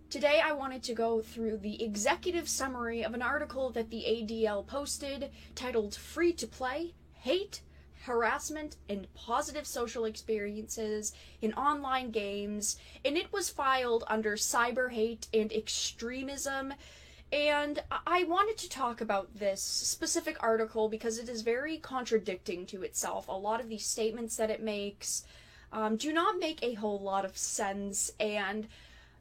Today I wanted to go through the executive summary of an article that the ADL posted titled Free to Play, Hate, Harassment, and Positive Social Experiences in Online Games, and it was filed under cyber hate and extremism. And I wanted to talk about this specific article because it is very contradicting to itself. A lot of these statements that it makes do not make a whole lot of sense, and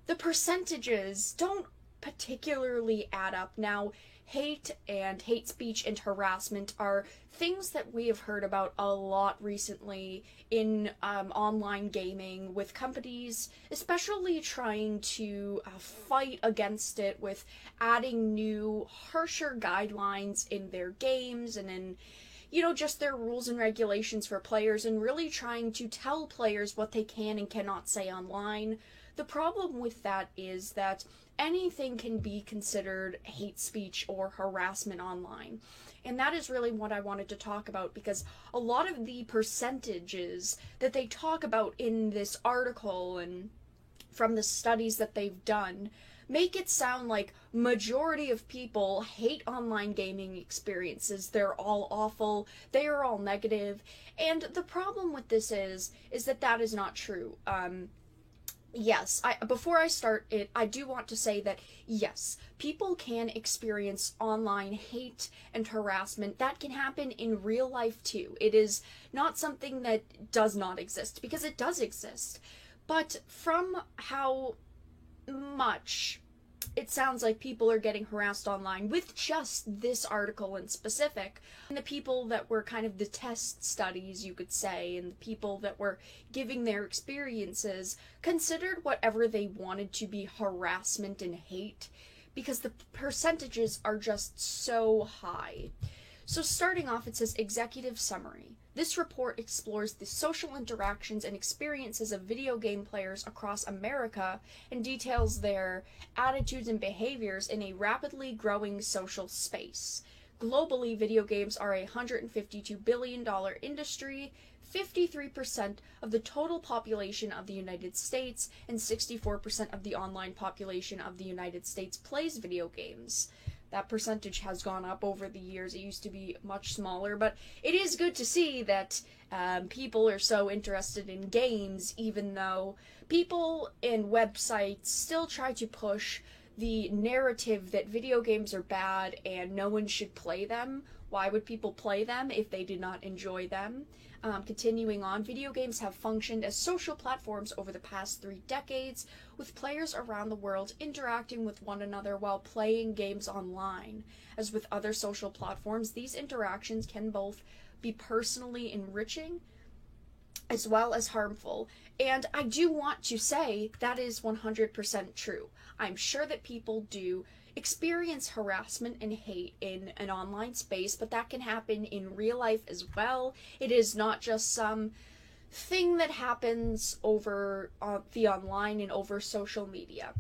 the percentages don't particularly add up. Now, hate and hate speech and harassment are things that we have heard about a lot recently in online gaming, with companies especially trying to fight against it with adding new, harsher guidelines in their games and in just their rules and regulations for players, and really trying to tell players what they can and cannot say online. The problem with that is that anything can be considered hate speech or harassment online. And that is really what I wanted to talk about, because a lot of the percentages that they talk about in this article and from the studies that they've done make it sound like majority of people hate online gaming experiences. They're all awful. They are all negative. And the problem with this is that is not true. Yes, before I start it, I do want to say that, yes, people can experience online hate and harassment. That can happen in real life too. It is not something that does not exist, because it does exist. But from how much it sounds like people are getting harassed online with just this article in specific, and the people that were kind of the test studies, you could say, and the people that were giving their experiences considered whatever they wanted to be harassment and hate, because the percentages are just so high. So starting off, it says executive summary. This report explores the social interactions and experiences of video game players across America and details their attitudes and behaviors in a rapidly growing social space. Globally, video games are a $152 billion industry, 53% of the total population of the United States, and 64% of the online population of the United States plays video games. That percentage has gone up over the years. It used to be much smaller, but it is good to see that people are so interested in games, even though people and websites still try to push the narrative that video games are bad and no one should play them. Why would people play them if they did not enjoy them? Continuing on, video games have functioned as social platforms over the past 3 decades, with players around the world interacting with one another while playing games online. As with other social platforms, these interactions can both be personally enriching as well as harmful. And I do want to say that is 100% true. I'm sure that people do experience harassment and hate in an online space, but that can happen in real life as well. It is not just some thing that happens over the online and over social media.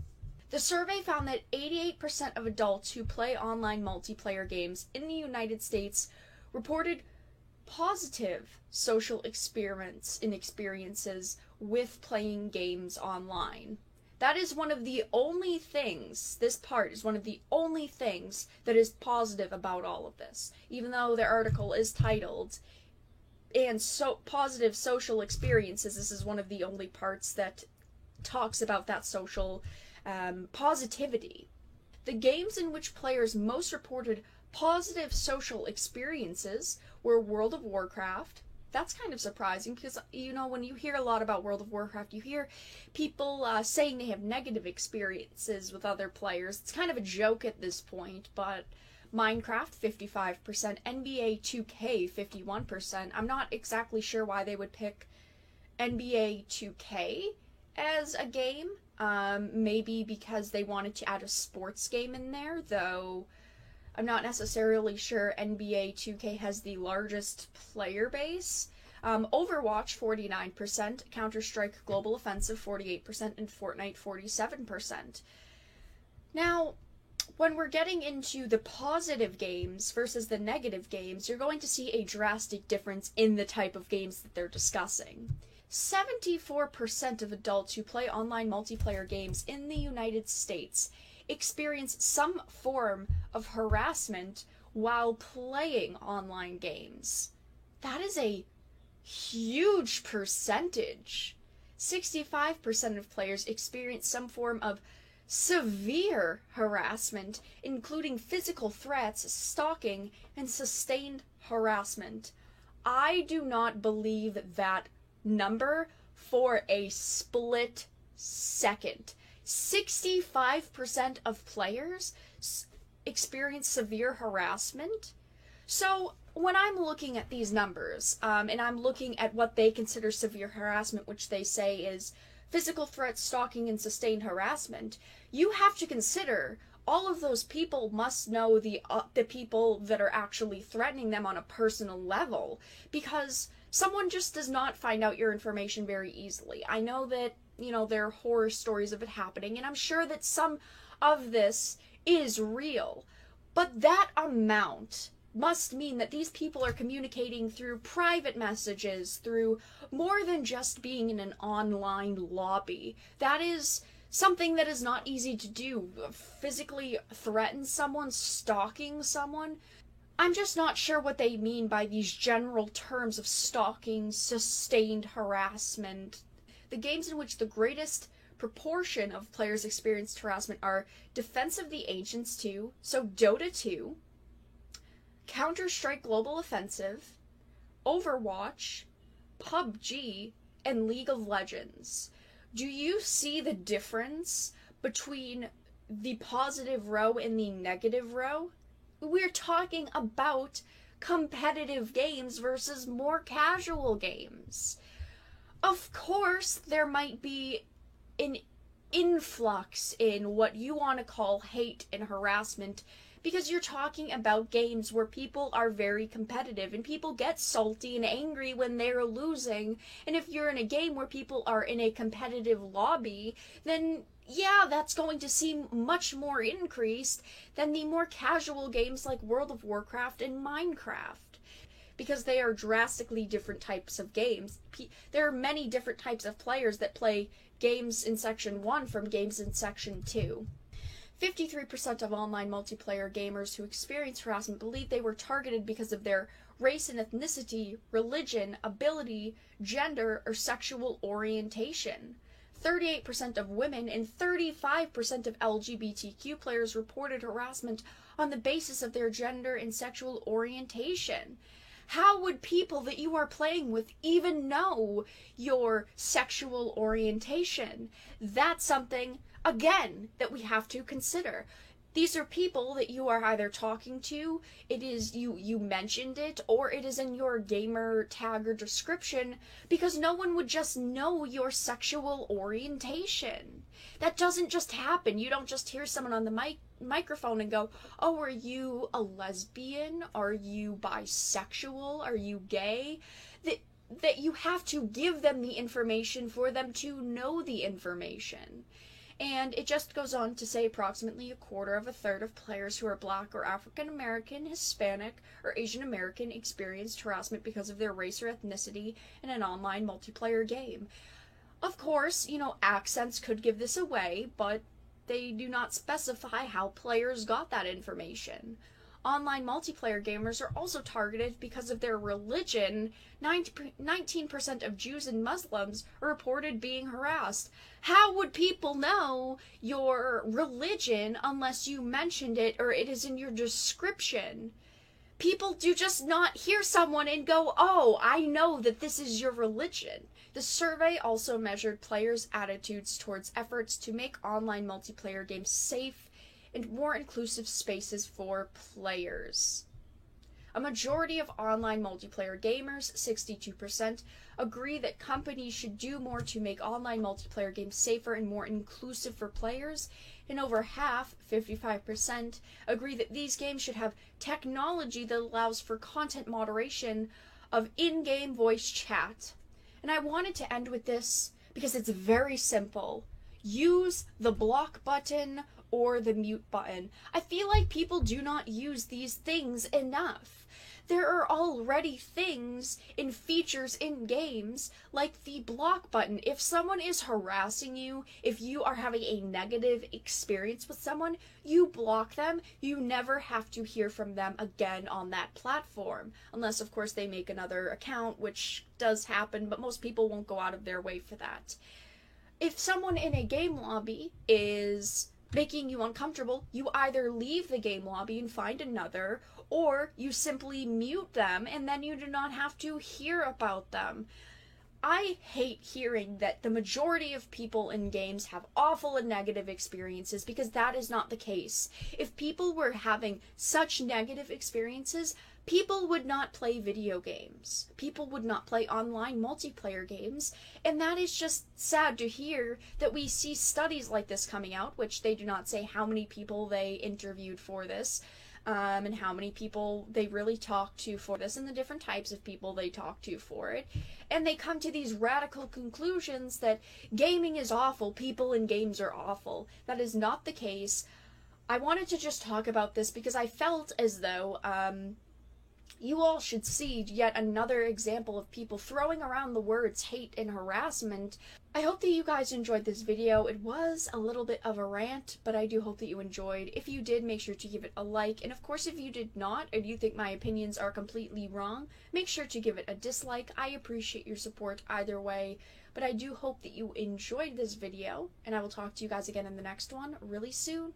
The survey found that 88% of adults who play online multiplayer games in the United States reported positive social experiences with playing games online. That is one of the only things, this part is one of the only things that is positive about all of this. Even though their article is titled, and so positive social experiences, this is one of the only parts that talks about that social positivity. The games in which players most reported positive social experiences were World of Warcraft. That's kind of surprising, because, when you hear a lot about World of Warcraft, you hear people saying they have negative experiences with other players. It's kind of a joke at this point, but Minecraft, 55%, NBA 2K, 51%. I'm not exactly sure why they would pick NBA 2K as a game. Maybe because they wanted to add a sports game in there, though I'm not necessarily sure NBA 2K has the largest player base. Overwatch, 49%, Counter-Strike Global Offensive, 48%, and Fortnite, 47%. Now, when we're getting into the positive games versus the negative games, you're going to see a drastic difference in the type of games that they're discussing. 74% of adults who play online multiplayer games in the United States experience some form of harassment while playing online games. That is a huge percentage. 65% of players experience some form of severe harassment, including physical threats, stalking, and sustained harassment. I do not believe that number for a split second. 65% of players experience severe harassment. So when I'm looking at these numbers, and I'm looking at what they consider severe harassment, which they say is physical threats, stalking, and sustained harassment, you have to consider all of those people must know the people that are actually threatening them on a personal level, because someone just does not find out your information very easily. I know that, there are horror stories of it happening, and I'm sure that some of this is real, but that amount must mean that these people are communicating through private messages, through more than just being in an online lobby. That is something that is not easy to do. Physically threaten someone, stalking someone. I'm just not sure what they mean by these general terms of stalking, sustained harassment. The games in which the greatest proportion of players experienced harassment are Defense of the Ancients 2, so Dota 2, Counter-Strike Global Offensive, Overwatch, PUBG, and League of Legends. Do you see the difference between the positive row and the negative row? We're talking about competitive games versus more casual games. Of course, there might be an influx in what you want to call hate and harassment, because you're talking about games where people are very competitive and people get salty and angry when they're losing. And if you're in a game where people are in a competitive lobby, then yeah, that's going to seem much more increased than the more casual games like World of Warcraft and Minecraft, because they are drastically different types of games. There are many different types of players that play games in Section 1 from games in Section 2. 53% of online multiplayer gamers who experience harassment believe they were targeted because of their race and ethnicity, religion, ability, gender, or sexual orientation. 38% of women and 35% of LGBTQ players reported harassment on the basis of their gender and sexual orientation. How would people that you are playing with even know your sexual orientation? That's something, again, that we have to consider. These are people that you are either talking to, it is you mentioned it, or it is in your gamer tag or description, because no one would just know your sexual orientation. That doesn't just happen. You don't just hear someone on the microphone and go, oh, are you a lesbian? Are you bisexual? Are you gay? That you have to give them the information for them to know the information. And it just goes on to say approximately a quarter of a third of players who are Black or African American, Hispanic, or Asian American experienced harassment because of their race or ethnicity in an online multiplayer game. Of course, accents could give this away, but they do not specify how players got that information. Online multiplayer gamers are also targeted because of their religion. 19% of Jews and Muslims are reported being harassed. How would people know your religion unless you mentioned it or it is in your description? People do just not hear someone and go, oh, I know that this is your religion. The survey also measured players' attitudes towards efforts to make online multiplayer games safe and more inclusive spaces for players. A majority of online multiplayer gamers, 62%, agree that companies should do more to make online multiplayer games safer and more inclusive for players, and over half, 55%, agree that these games should have technology that allows for content moderation of in-game voice chat. And I wanted to end with this because it's very simple. Use the block button or the mute button. I feel like people do not use these things enough. There are already things and features in games like the block button. If someone is harassing you, if you are having a negative experience with someone, you block them. You never have to hear from them again on that platform. Unless, of course, they make another account, which does happen, but most people won't go out of their way for that. If someone in a game lobby is making you uncomfortable, you either leave the game lobby and find another, or you simply mute them and then you do not have to hear about them. I hate hearing that the majority of people in games have awful and negative experiences, because that is not the case. If people were having such negative experiences, people would not play video games. People would not play online multiplayer games, and that is just sad to hear that we see studies like this coming out, which they do not say how many people they interviewed for this, and how many people they really talked to for this, and the different types of people they talked to for it. And they come to these radical conclusions that gaming is awful, people in games are awful. That is not the case. I wanted to just talk about this because I felt as though, you all should see yet another example of people throwing around the words hate and harassment. I hope that you guys enjoyed this video. It was a little bit of a rant, but I do hope that you enjoyed. If you did, make sure to give it a like. And of course, if you did not, or you think my opinions are completely wrong, make sure to give it a dislike. I appreciate your support either way. But I do hope that you enjoyed this video, and I will talk to you guys again in the next one really soon.